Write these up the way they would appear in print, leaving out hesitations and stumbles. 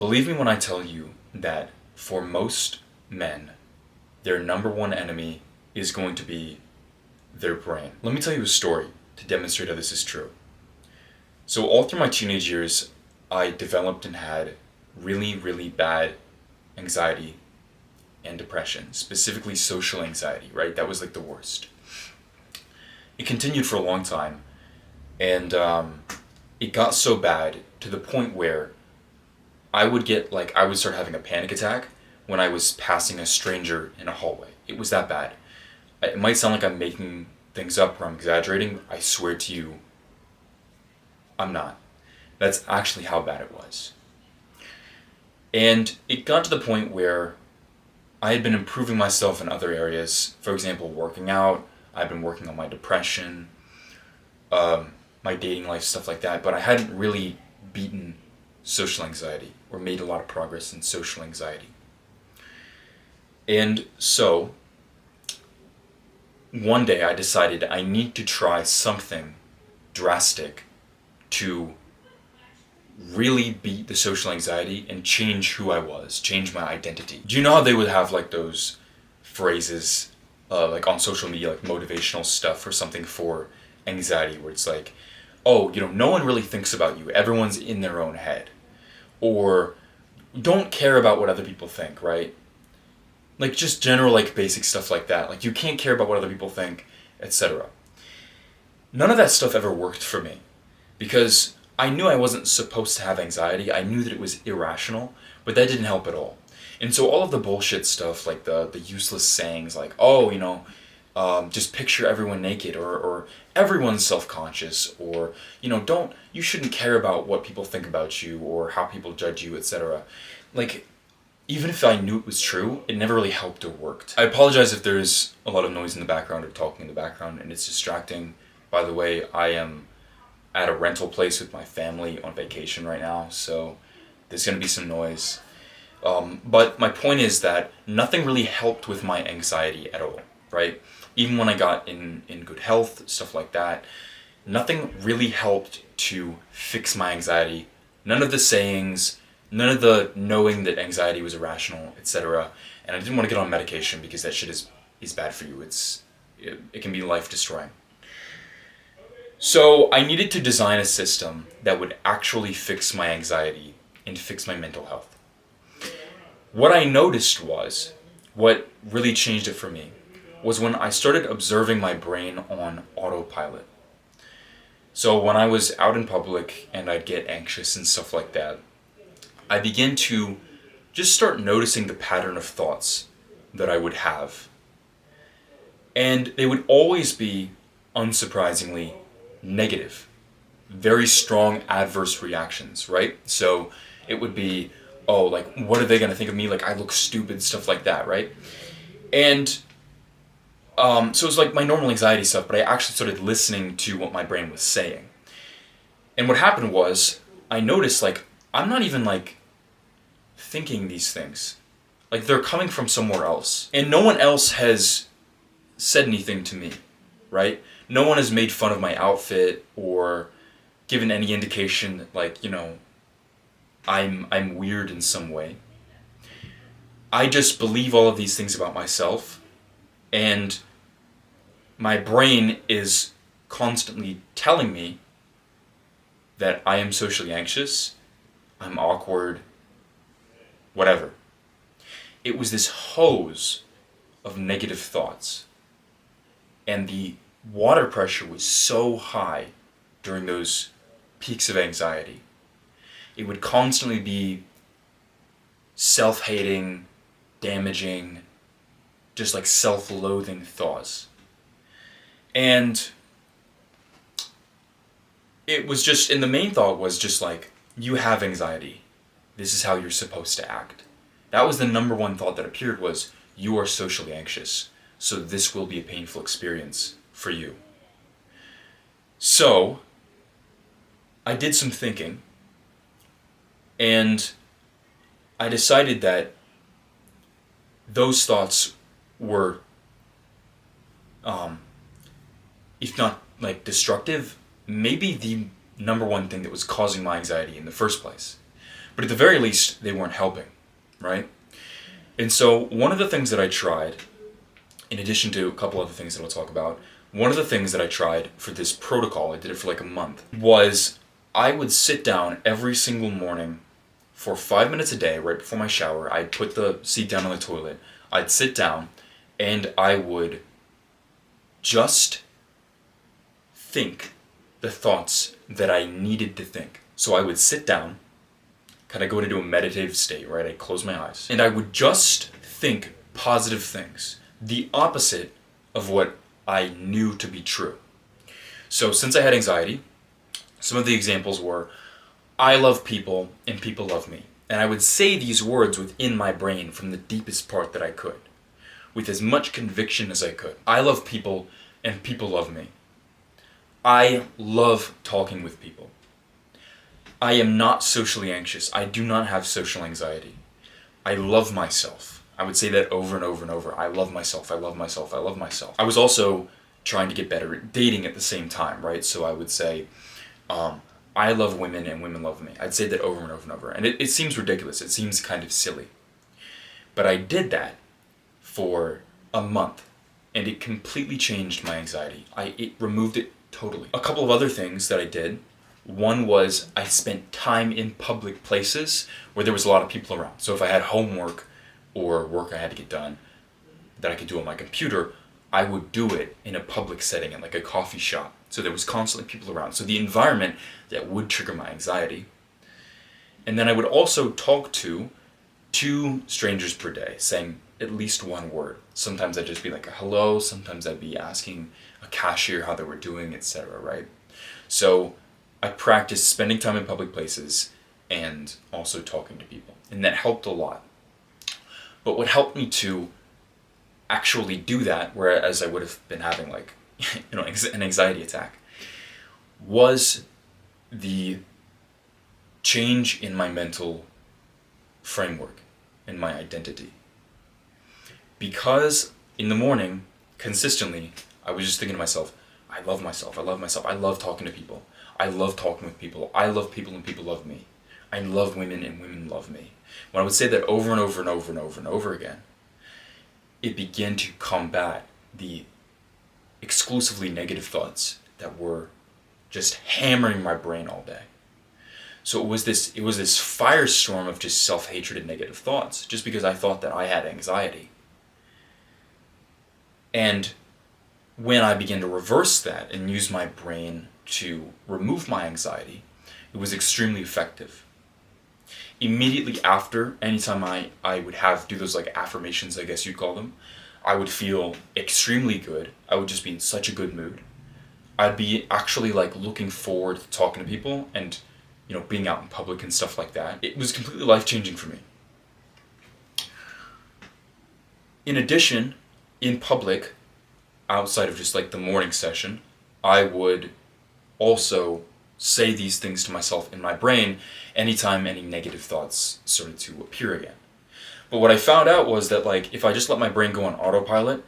Believe me when I tell you that for most men, their number one enemy is going to be their brain. Let me tell you a story to demonstrate how this is true. So, all through my teenage years, I developed and had really, really bad anxiety and depression, specifically social anxiety, right? That was like the worst. It continued for a long time, and it got so bad to the point where I would start having a panic attack when I was passing a stranger in a hallway. It was that bad. It might sound like I'm making things up or I'm exaggerating. I swear to you, I'm not. That's actually how bad it was. And it got to the point where I had been improving myself in other areas. For example, working out. I've been working on my depression, my dating life, stuff like that. But I hadn't really beaten social anxiety or made a lot of progress in social anxiety. And so, one day I decided I need to try something drastic to really beat the social anxiety and change who I was, change my identity. Do you know how they would have like those phrases, like on social media, like motivational stuff or something for anxiety, where it's like, oh, no one really thinks about you. Everyone's in their own head. Or don't care about what other people think, right? Like just general like basic stuff like that. Like you can't care about what other people think, etc. None of that stuff ever worked for me because I knew I wasn't supposed to have anxiety. I knew that it was irrational, but that didn't help at all. And so all of the bullshit stuff, like the useless sayings, like, oh, just picture everyone naked, or everyone's self-conscious, or, you shouldn't care about what people think about you or how people judge you, etc. Like, even if I knew it was true, it never really helped or worked. I apologize if there's a lot of noise in the background or talking in the background and it's distracting. By the way, I am at a rental place with my family on vacation right now, so there's going to be some noise. But my point is that nothing really helped with my anxiety at all, right? Even when I got in good health, stuff like that, nothing really helped to fix my anxiety. None of the sayings, none of the knowing that anxiety was irrational, etc. And I didn't want to get on medication because that shit is bad for you. It can be life destroying. So I needed to design a system that would actually fix my anxiety and fix my mental health. What I noticed was, what really changed it for me, was when I started observing my brain on autopilot. So when I was out in public and I'd get anxious and stuff like that, I began to just start noticing the pattern of thoughts that I would have. And they would always be, unsurprisingly, negative. Very strong adverse reactions, right? So it would be, oh, like, what are they going to think of me? Like, I look stupid, stuff like that, right? And so it was like my normal anxiety stuff, but I actually started listening to what my brain was saying. And what happened was, I noticed, like, I'm not even, like, thinking these things. Like, they're coming from somewhere else. And no one else has said anything to me, right? No one has made fun of my outfit or given any indication that, like, I'm weird in some way. I just believe all of these things about myself, and my brain is constantly telling me that I am socially anxious, I'm awkward, whatever. It was this hose of negative thoughts. And the water pressure was so high during those peaks of anxiety. It would constantly be self-hating, damaging, just like self-loathing thoughts. And it was just, and the main thought was just like, you have anxiety. This is how you're supposed to act. That was the number one thought that appeared, was, you are socially anxious, so this will be a painful experience for you. So, I did some thinking, and I decided that those thoughts were, if not like destructive, maybe the number one thing that was causing my anxiety in the first place. But at the very least, they weren't helping, right? And so one of the things that I tried, in addition to a couple other things that I'll talk about, one of the things that I tried for this protocol, I did it for like a month, was I would sit down every single morning for 5 minutes a day, right before my shower. I'd put the seat down on the toilet, I'd sit down, and I would just think the thoughts that I needed to think. So I would sit down, kind of go into a meditative state, right? I'd close my eyes, and I would just think positive things, the opposite of what I knew to be true. So since I had anxiety, some of the examples were, I love people and people love me. And I would say these words within my brain from the deepest part that I could, with as much conviction as I could. I love people and people love me. I love talking with people. I am not socially anxious. I do not have social anxiety. I love myself. I would say that over and over and over. I love myself. I love myself. I love myself. I was also trying to get better at dating at the same time, right? So I would say, I love women and women love me. I'd say that over and over and over. And it seems ridiculous. It seems kind of silly. But I did that for a month, and it completely changed my anxiety. It removed it totally. A couple of other things that I did. One was I spent time in public places where there was a lot of people around. So if I had homework or work I had to get done that I could do on my computer, I would do it in a public setting, in like a coffee shop. So there was constantly people around. So the environment that would trigger my anxiety. And then I would also talk to 2 strangers per day, saying at least one word. Sometimes I'd just be like a hello, sometimes I'd be asking a cashier how they were doing, etc., right? So I practiced spending time in public places and also talking to people. And that helped a lot. But what helped me to actually do that, whereas I would have been having like, an anxiety attack, was the change in my mental framework and my identity. Because in the morning, consistently, I was just thinking to myself, I love myself, I love myself, I love talking to people, I love talking with people, I love people and people love me, I love women and women love me. When I would say that over and over and over and over and over again, it began to combat the exclusively negative thoughts that were just hammering my brain all day. So it was this firestorm of just self-hatred and negative thoughts, just because I thought that I had anxiety. And when I began to reverse that and use my brain to remove my anxiety, it was extremely effective. Immediately after, anytime I would do those like affirmations, I guess you'd call them, I would feel extremely good. I would just be in such a good mood. I'd be actually like looking forward to talking to people and, being out in public and stuff like that. It was completely life-changing for me. In addition, in public, outside of just like the morning session, I would also say these things to myself in my brain anytime any negative thoughts started to appear again. But what I found out was that like if I just let my brain go on autopilot,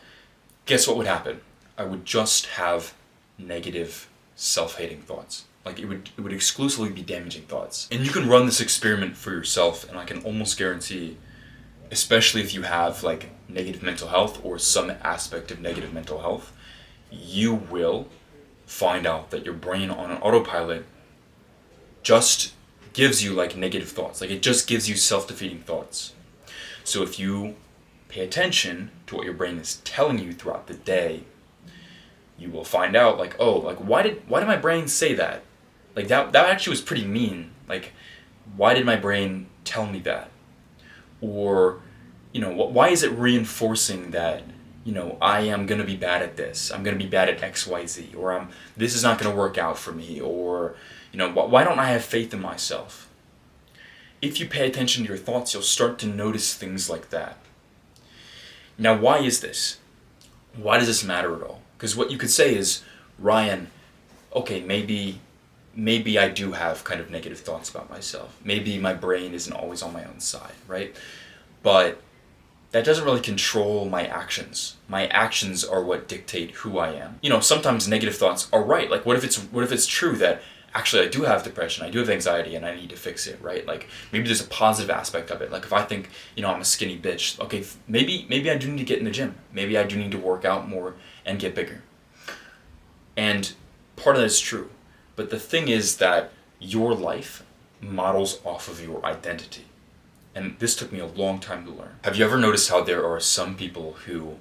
guess what would happen? I would just have negative self-hating thoughts. Like it would exclusively be damaging thoughts. And you can run this experiment for yourself, and I can almost guarantee, especially if you have like negative mental health or some aspect of negative mental health, you will find out that your brain on an autopilot just gives you like negative thoughts. Like it just gives you self-defeating thoughts. So if you pay attention to what your brain is telling you throughout the day, you will find out like, oh, like why did my brain say that? Like that actually was pretty mean. Like why did my brain tell me that? Or, why is it reinforcing that, I am going to be bad at this. I'm going to be bad at XYZ, or this is not going to work out for me, or, why don't I have faith in myself? If you pay attention to your thoughts, you'll start to notice things like that. Now, why is this? Why does this matter at all? Because what you could say is, Ryan, okay, maybe I do have kind of negative thoughts about myself. Maybe my brain isn't always on my own side, right? But that doesn't really control my actions. My actions are what dictate who I am. Sometimes negative thoughts are right. Like what if it's true that actually I do have depression, I do have anxiety, and I need to fix it, right? Like maybe there's a positive aspect of it. Like if I think, I'm a skinny bitch, okay, maybe I do need to get in the gym. Maybe I do need to work out more and get bigger. And part of that is true. But the thing is that your life models off of your identity. And this took me a long time to learn. Have you ever noticed how there are some people who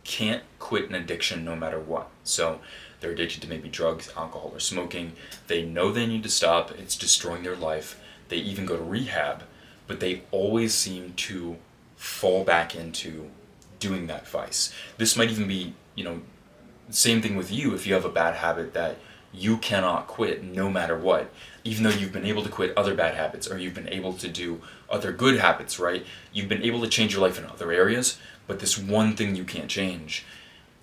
can't quit an addiction no matter what? So they're addicted to maybe drugs, alcohol, or smoking. They know they need to stop. It's destroying their life. They even go to rehab, but they always seem to fall back into doing that vice. This might even be, same thing with you if you have a bad habit that you cannot quit no matter what, even though you've been able to quit other bad habits or you've been able to do other good habits, right? You've been able to change your life in other areas, but this one thing you can't change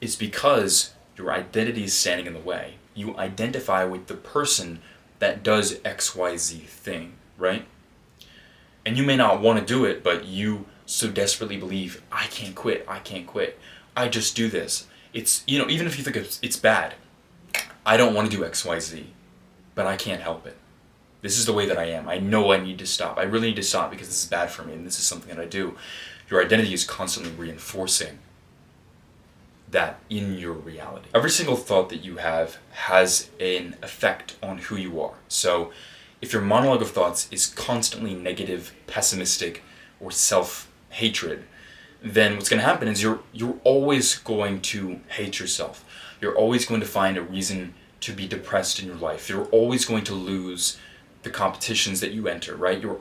is because your identity is standing in the way. You identify with the person that does XYZ thing, right? And you may not want to do it, but you so desperately believe, I can't quit, I just do this. It's, even if you think it's bad, I don't want to do XYZ, but I can't help it. This is the way that I am. I know I need to stop. I really need to stop because this is bad for me and this is something that I do. Your identity is constantly reinforcing that in your reality. Every single thought that you have has an effect on who you are. So if your monologue of thoughts is constantly negative, pessimistic, or self-hatred, then what's going to happen is you're always going to hate yourself. You're always going to find a reason to be depressed in your life. You're always going to lose the competitions that you enter, right? You're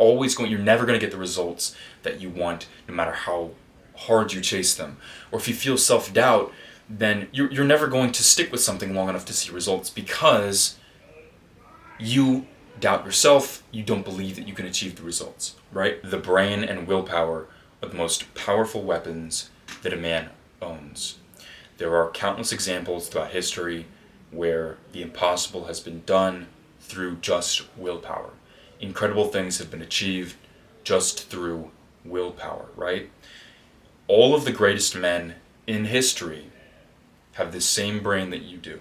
never going to get the results that you want, no matter how hard you chase them. Or if you feel self-doubt, then you're never going to stick with something long enough to see results because you doubt yourself, you don't believe that you can achieve the results, right? The brain and willpower are the most powerful weapons that a man owns. There are countless examples throughout history where the impossible has been done through just willpower. Incredible things have been achieved just through willpower, right? All of the greatest men in history have the same brain that you do.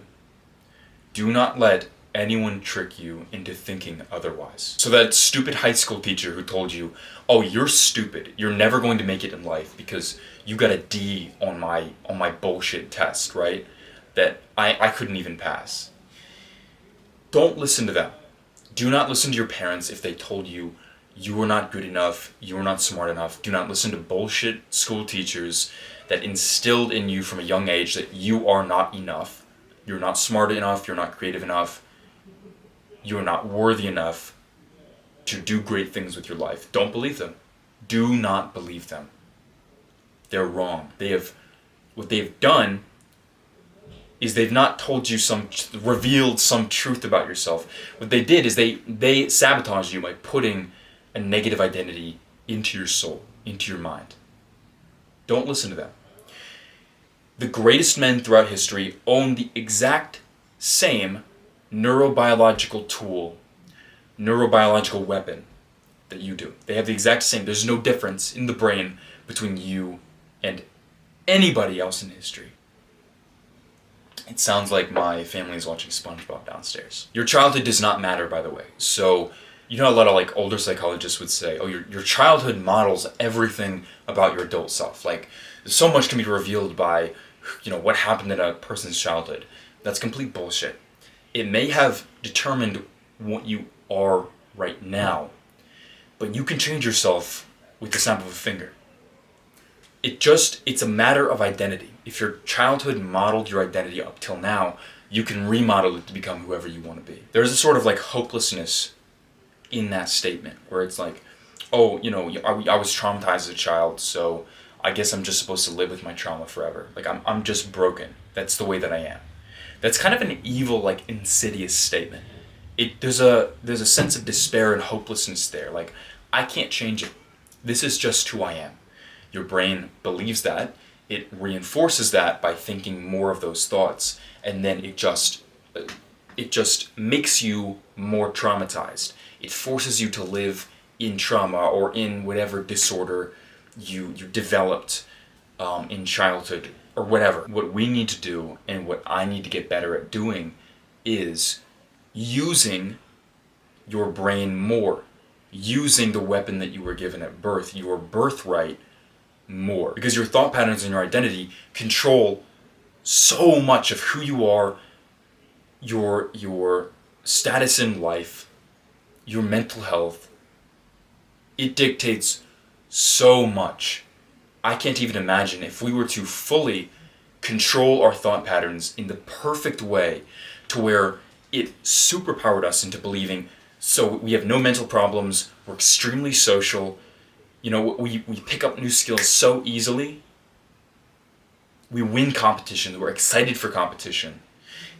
Do not let anyone trick you into thinking otherwise. So that stupid high school teacher who told you, oh, you're stupid, you're never going to make it in life because you got a D on my bullshit test, right? That I couldn't even pass. Don't listen to them. Do not listen to your parents if they told you you were not good enough, you were not smart enough. Do not listen to bullshit school teachers that instilled in you from a young age that you are not enough, you're not smart enough, you're not creative enough, you're not worthy enough to do great things with your life. Don't believe them. Do not believe them. They're wrong. What they've done is they've not told you revealed some truth about yourself. What they did is they sabotaged you by putting a negative identity into your soul, into your mind. Don't listen to them. The greatest men throughout history own the exact same neurobiological tool, neurobiological weapon that you do. They have the exact same. There's no difference in the brain between you and anybody else in history. It sounds like my family is watching SpongeBob downstairs. Your childhood does not matter, by the way. So, a lot of older psychologists would say, oh, your childhood models everything about your adult self. So much can be revealed by, what happened in a person's childhood. That's complete bullshit. It may have determined what you are right now, but you can change yourself with the snap of a finger. It's a matter of identity. If your childhood modeled your identity up till now, you can remodel it to become whoever you want to be. There's a sort of hopelessness in that statement where it's like, oh, I was traumatized as a child, so I guess I'm just supposed to live with my trauma forever. I'm just broken. That's the way that I am. That's kind of an evil, insidious statement. There's a sense of despair and hopelessness there. I can't change it. This is just who I am. Your brain believes that. It reinforces that by thinking more of those thoughts, and then it just makes you more traumatized. It forces you to live in trauma or in whatever disorder you developed in childhood or whatever. What we need to do and what I need to get better at doing is using your brain more, using the weapon that you were given at birth, your birthright, more. Because your thought patterns and your identity control so much of who you are, your status in life, your mental health. It dictates so much. I can't even imagine if we were to fully control our thought patterns in the perfect way to where it superpowered us into believing, so we have no mental problems, we're extremely social, we pick up new skills so easily, we win competition, we're excited for competition.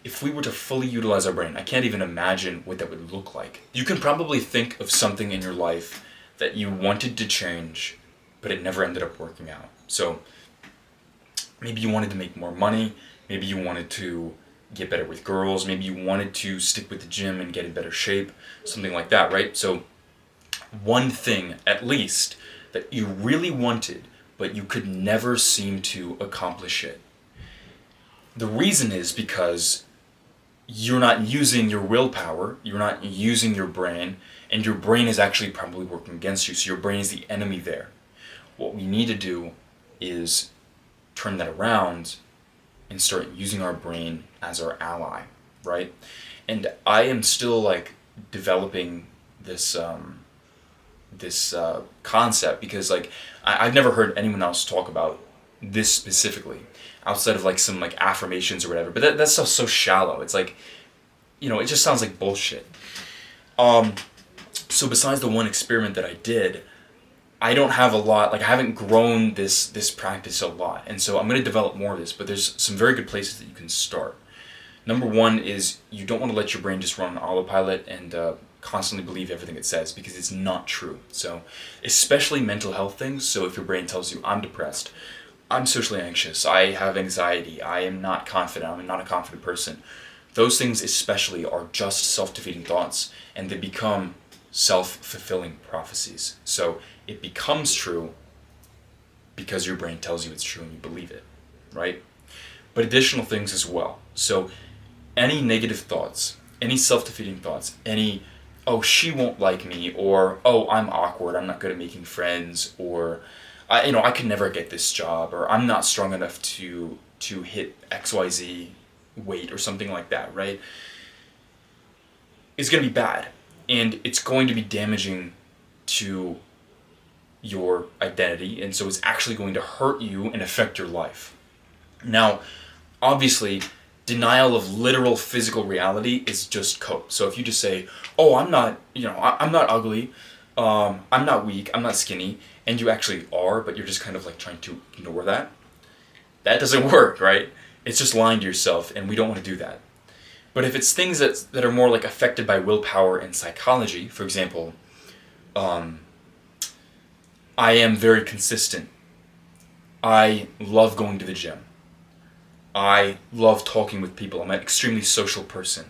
If we were to fully utilize our brain, I can't even imagine what that would look like. You can probably think of something in your life that you wanted to change, but it never ended up working out. So maybe you wanted to make more money, maybe you wanted to get better with girls, maybe you wanted to stick with the gym and get in better shape, something like that, right? So one thing, at least, that you really wanted, but you could never seem to accomplish it. The reason is because you're not using your willpower, you're not using your brain, and your brain is actually probably working against you, so your brain is the enemy there. What we need to do is turn that around and start using our brain as our ally, right? And I am still developing this concept because I've never heard anyone else talk about this specifically outside of some affirmations or whatever. But that stuff's so shallow. It's it just sounds like bullshit. So besides the one experiment that I did, I don't have a lot, I haven't grown this practice a lot. And so I'm going to develop more of this, but there's some very good places that you can start. Number one is you don't want to let your brain just run on autopilot and constantly believe everything it says, because it's not true. So especially mental health things. So if your brain tells you, I'm depressed, I'm socially anxious, I have anxiety, I am not confident, I'm not a confident person. Those things especially are just self-defeating thoughts, and they become self-fulfilling prophecies. So it becomes true because your brain tells you it's true and you believe it, right? But additional things as well. So any negative thoughts, any self-defeating thoughts, any, oh, she won't like me, or, oh, I'm awkward, I'm not good at making friends, or, I could never get this job, or I'm not strong enough to hit XYZ weight, or something like that, right? It's going to be bad. And it's going to be damaging to your identity, and so it's actually going to hurt you and affect your life. Now, obviously, denial of literal physical reality is just cope. So if you just say, oh, I'm not ugly, I'm not weak, I'm not skinny, and you actually are, but you're just kind of trying to ignore that, that doesn't work, right? It's just lying to yourself, and we don't want to do that. But if it's things that are more affected by willpower and psychology, for example, I am very consistent. I love going to the gym. I love talking with people. I'm an extremely social person.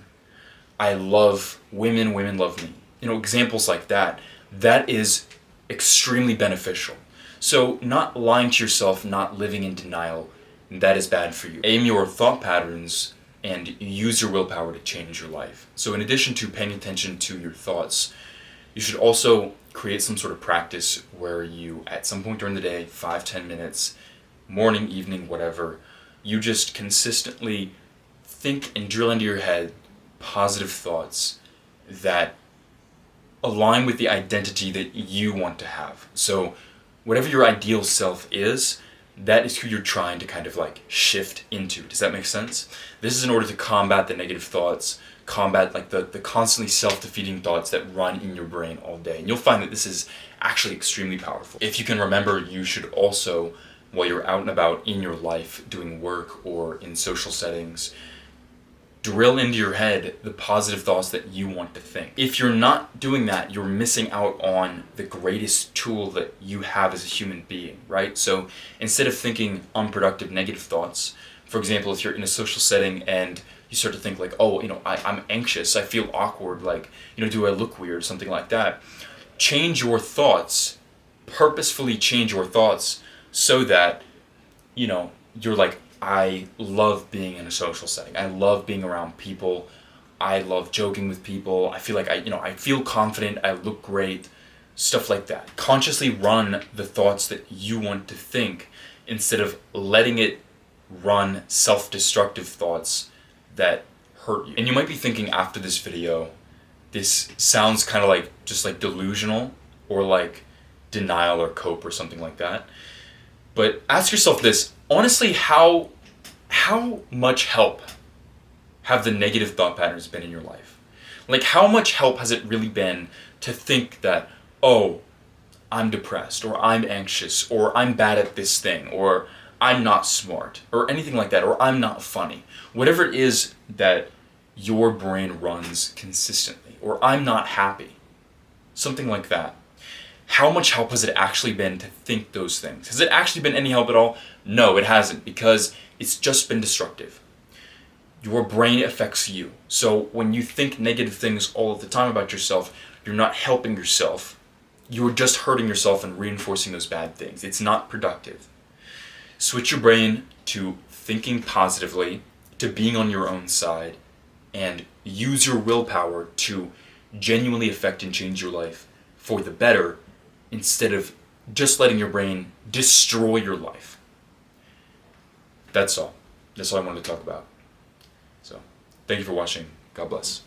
I love women. Women love me. Examples like that. That is extremely beneficial. So not lying to yourself, not living in denial, that is bad for you. Aim your thought patterns and use your willpower to change your life. So in addition to paying attention to your thoughts, you should also create some sort of practice where you, at some point during the day, 5-10 minutes, morning, evening, whatever, you just consistently think and drill into your head positive thoughts that align with the identity that you want to have. So whatever your ideal self is, that is who you're trying to kind of shift into. Does that make sense? This is in order to combat the negative thoughts, combat the constantly self-defeating thoughts that run in your brain all day. And you'll find that this is actually extremely powerful. If you can remember, you should also, while you're out and about in your life doing work or in social settings, drill into your head the positive thoughts that you want to think. If you're not doing that, you're missing out on the greatest tool that you have as a human being, right? So instead of thinking unproductive negative thoughts, for example, if you're in a social setting and you start to think I'm anxious, I feel awkward, do I look weird, something like that, change your thoughts, purposefully change your thoughts so that, you're I love being in a social setting. I love being around people. I love joking with people. I feel like I feel confident. I look great. Stuff like that. Consciously run the thoughts that you want to think instead of letting it run self-destructive thoughts that hurt you. And you might be thinking after this video, this sounds kind of like just like delusional or like denial or cope or something like that. But ask yourself this, honestly, how much help have the negative thought patterns been in your life? Like, how much help has it really been to think that, oh, I'm depressed, or I'm anxious, or I'm bad at this thing, or I'm not smart, or anything like that, or I'm not funny. Whatever it is that your brain runs consistently, or I'm not happy. Something like that. How much help has it actually been to think those things? Has it actually been any help at all? No, it hasn't, because it's just been destructive. Your brain affects you. So when you think negative things all of the time about yourself, you're not helping yourself. You're just hurting yourself and reinforcing those bad things. It's not productive. Switch your brain to thinking positively, to being on your own side, and use your willpower to genuinely affect and change your life for the better instead of just letting your brain destroy your life. That's all. That's all I wanted to talk about. So, thank you for watching. God bless.